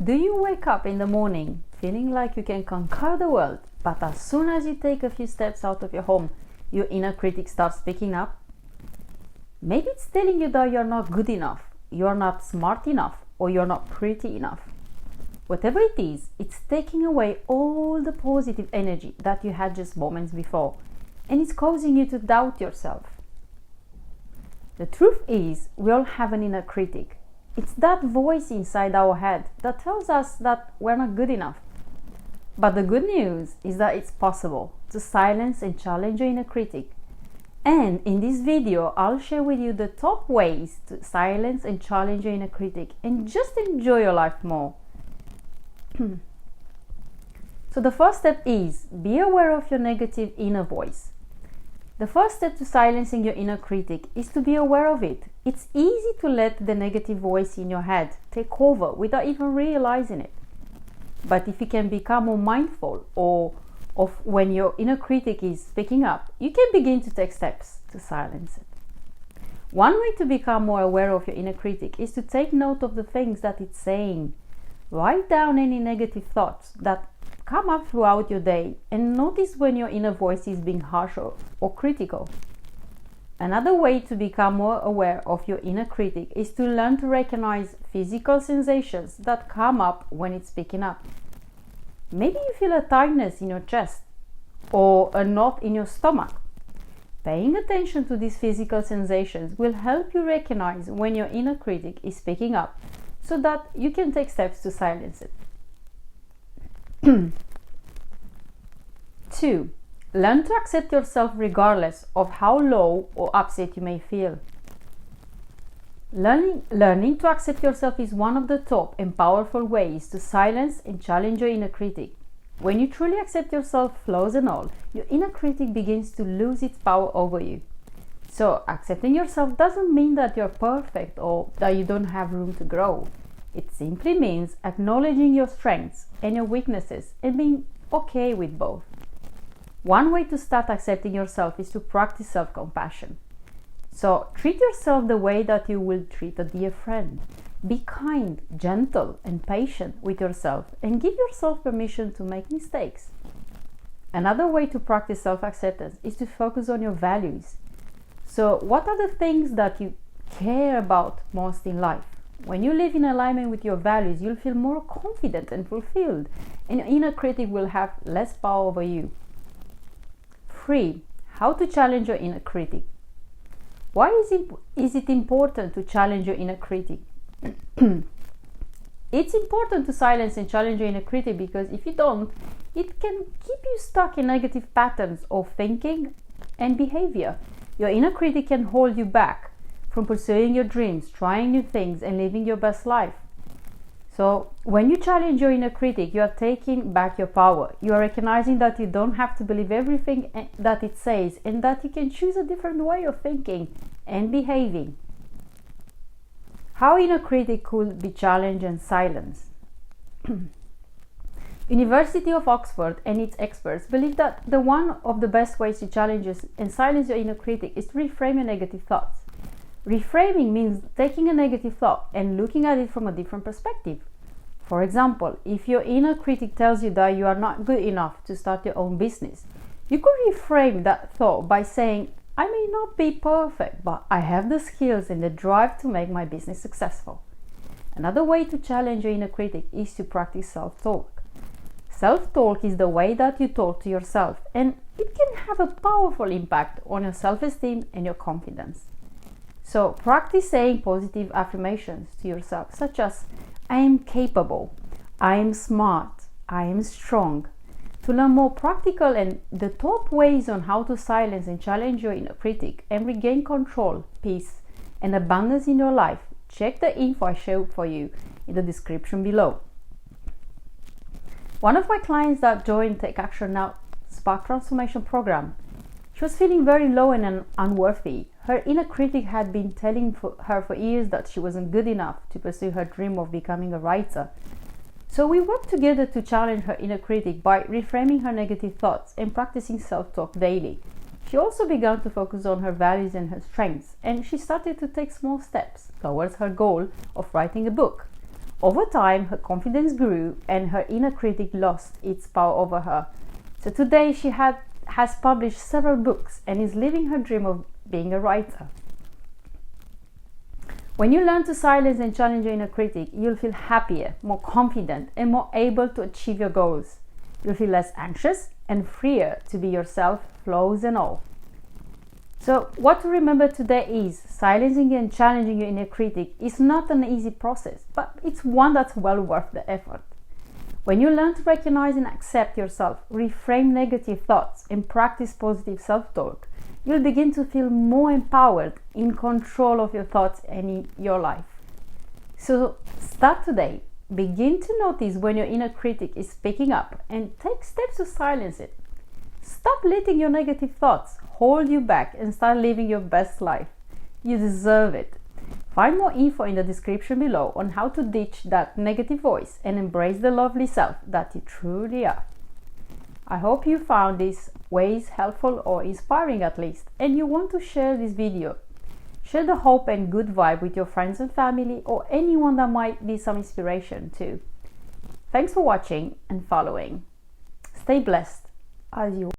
Do you wake up in the morning feeling like you can conquer the world, but as soon as you take a few steps out of your home, your inner critic starts speaking up? Maybe it's telling you that you're not good enough, you're not smart enough, or you're not pretty enough. Whatever it is, it's taking away all the positive energy that you had just moments before, and it's causing you to doubt yourself. The truth is, we all have an inner critic. It's that voice inside our head that tells us that we're not good enough. But the good news is that it's possible to silence and challenge your inner critic. And in this video, I'll share with you the top ways to silence and challenge your inner critic and just enjoy your life more. So the first step is, be aware of your negative inner voice. The first step to silencing your inner critic is to be aware of it. It's easy to let the negative voice in your head take over without even realizing it. But if you can become more mindful of when your inner critic is speaking up, you can begin to take steps to silence it. One way to become more aware of your inner critic is to take note of the things that it's saying. Write down any negative thoughts that come up throughout your day and notice when your inner voice is being harsh or critical. Another way to become more aware of your inner critic is to learn to recognize physical sensations that come up when it's speaking up. Maybe you feel a tightness in your chest or a knot in your stomach. Paying attention to these physical sensations will help you recognize when your inner critic is speaking up so that you can take steps to silence it. 2. Learn to accept yourself regardless of how low or upset you may feel. Learning to accept yourself is one of the top and powerful ways to silence and challenge your inner critic. When you truly accept yourself, flaws and all, your inner critic begins to lose its power over you. So, accepting yourself doesn't mean that you're perfect or that you don't have room to grow. It simply means acknowledging your strengths and your weaknesses and being okay with both. One way to start accepting yourself is to practice self-compassion. So treat yourself the way that you will treat a dear friend. Be kind, gentle, and patient with yourself and give yourself permission to make mistakes. Another way to practice self-acceptance is to focus on your values. So what are the things that you care about most in life? When you live in alignment with your values, you'll feel more confident and fulfilled, and your inner critic will have less power over you. 3. How to challenge your inner critic. Why is it important to challenge your inner critic? It's important to silence and challenge your inner critic because if you don't, it can keep you stuck in negative patterns of thinking and behavior. Your inner critic can hold you back from pursuing your dreams, trying new things, and living your best life. So, when you challenge your inner critic, you are taking back your power. You are recognizing that you don't have to believe everything that it says and that you can choose a different way of thinking and behaving. How inner critic could be challenged and silenced? University of Oxford and its experts believe that one of the best ways to challenge and silence your inner critic is to reframe your negative thoughts. Reframing means taking a negative thought and looking at it from a different perspective. For example, if your inner critic tells you that you are not good enough to start your own business, you could reframe that thought by saying, I may not be perfect, but I have the skills and the drive to make my business successful. Another way to challenge your inner critic is to practice self-talk. Self-talk is the way that you talk to yourself, and it can have a powerful impact on your self-esteem and your confidence. So practice saying positive affirmations to yourself, such as, I am capable, I am smart, I am strong. To learn more practical and the top ways on how to silence and challenge your inner critic and regain control, peace, and abundance in your life, check the info I shared for you in the description below. One of my clients that joined Take Action Now Spark Transformation program, she was feeling very low and unworthy. Her inner critic had been telling her for years that she wasn't good enough to pursue her dream of becoming a writer. So we worked together to challenge her inner critic by reframing her negative thoughts and practicing self-talk daily. She also began to focus on her values and her strengths, and she started to take small steps towards her goal of writing a book. Over time, her confidence grew and her inner critic lost its power over her. So today she has published several books and is living her dream of being a writer. When you learn to silence and challenge your inner critic, you'll feel happier, more confident, and more able to achieve your goals. You'll feel less anxious and freer to be yourself, flaws and all. So what to remember today is silencing and challenging your inner critic is not an easy process, but it's one that's well worth the effort. When you learn to recognize and accept yourself, reframe negative thoughts, and practice positive self-talk, you'll begin to feel more empowered, in control of your thoughts and in your life. So start today. Begin to notice when your inner critic is speaking up and take steps to silence it. Stop letting your negative thoughts hold you back and start living your best life. You deserve it. Find more info in the description below on how to ditch that negative voice and embrace the lovely self that you truly are. I hope you found these ways helpful or inspiring at least, and you want to share this video. Share the hope and good vibe with your friends and family or anyone that might need some inspiration too. Thanks for watching and following. Stay blessed as you